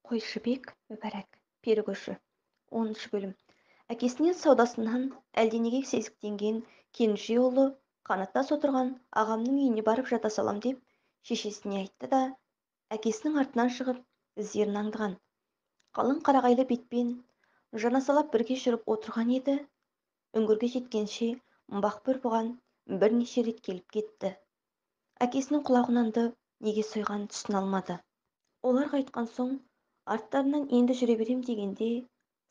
Қойшыбек мүбәрак пері көші 10 бөлім. Әкесінен саудасынан әлденеге сезіктенген кенже ұлы қанаттас отырған ағамның үйіне барып жата салам деп шешесіне айтты да әкесінің артынан шығып іздерін аңдыған. Қалың қарағайлы бетпен жанасалап бірге жүріп отырған еді. Үңгірге жеткенше бақбөр бұған бірнеше рет келіп кетті. Әкесінің құлағынанды неге сойғанын түсіне алмады. Олар қайтқан соң арттарынан енді жүре берем дегенде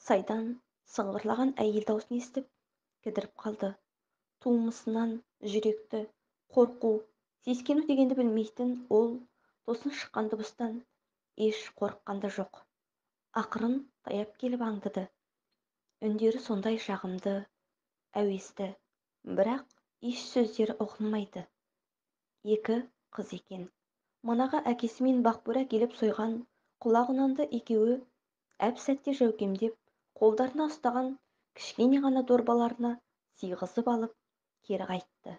сайдан сыңғырлаған әйел даусын естіп кідіріп қалды. Туымысынан жүректі қорқу, сескену дегенді білмейтін ол тосын шыққан дыбыстан еш қорыққан да жоқ. Ақырын таяп келіп аңдыды. Үндері сондай жағымды, әуесті, бірақ еш сөздері ұғылмайды. Екі қыз екен. Манаға әкесі мен бақбөр әкеліп сойған құлағынанды екеуі әп-сәтте жәукемдеп қолдарына ұстаған кішкене ғана дорбаларына сыйғызып алып кері қайтты.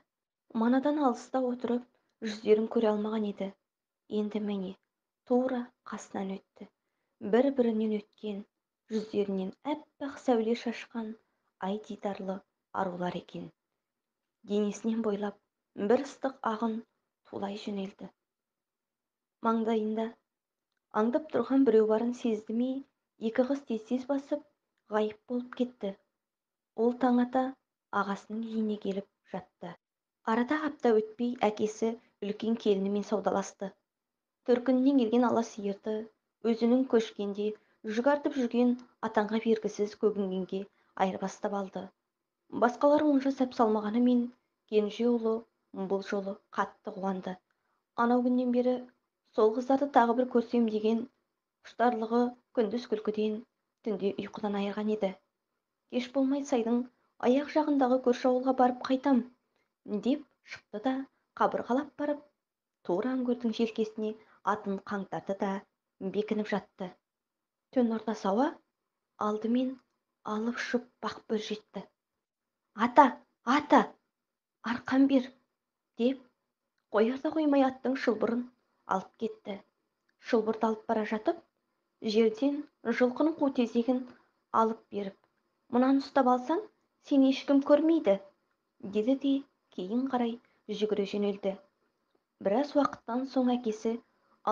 Манадан алыста отырып жүздерін көре алмаған еді. Енді міне тура қасынан өтті. Бір-бірінен өткен жүздерінен әппақ сәуле шашқан ай дидарлы арулар екен. Денесінен бойлап бір ыстық ағын тулай жөнелді. Маңдайында аңдып тұрған біреу барын сезді ме, екі қыз тез-тез басып ғайып болып кетті. Ол таң ата ағасының үйіне келіп жатты. Арада апта өтпей әкесі үлкен келінімен саудаласты. Төркінінен келген ала сиырды өзінің көшкенде жүк артып жүрген атанға бергісіз көгінгенге айырбастап алды. Басқалары онша сәп салмағанымен кенже ұлы бұл жолы қатты қуанды. Анау күннен бері сол қыздарды тағы бір көрсем деген құштарлығы күндіз күлкіден, түнде ұйқыдан айырған еді. Кеш болмай сайдың аяқ жағындағы көрші ауылға барып қайтам деп шықты да қабырғалап барып тура үңгірдің желкесіне атын қаңтарды да бекініп жатты. Түн ортасы ауа алдымен алып ұшып бақбөр жетті. Ата, ата, арқан бер деп қоярда қоймай аттың шылбырын алып кетті. Шылбырды алып бара жатып, жерден жылқының қу тезегін алып беріп, мынаны ұстап алсаң, сені ешкім көрмейді, деді де кейін қарай жүгіре жөнелді. Біраз уақыттан соң әкесі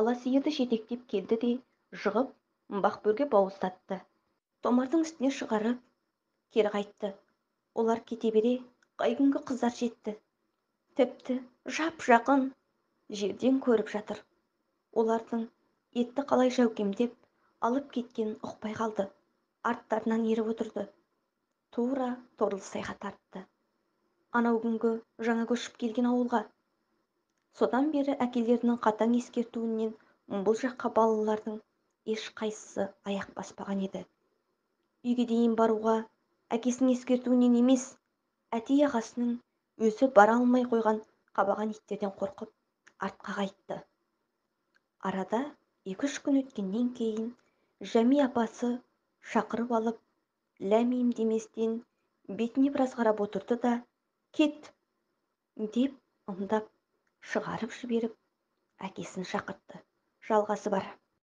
ала сиырды жетектеп келді де жығып бақбөрге бауыздатты. Томардың үстіне шығарып кері қайтты. Олар кете бере қай күнгі қыздар жетті. Тіпті жап-жақын жерден көріп жатыр. Олардың етті қалай жәукемдеп алып кеткен ұқпай қалды. Арттарынан еріп отырды. Тура Торлысайға тартты. Анау күнгі жаңа көшіп келген ауылға. Содан бері әкелерінің қатаң ескертуінен бұл жаққа балалардың ешқайсысы аяқ баспаған еді. Үйге дейін баруға әкесінің ескертуінен емес, әтей ағасының өзі бара алмай қойған қабаған иттерден қорқып артқа қайтты. Арада 2-3 күн өткеннен кейін Жәми апасы шақырып алып, ләм-мим деместен бетіне біраз қарап отырды да, кет деп ымдап шығарып жіберіп әкесін шақыртты. Жалғасы бар.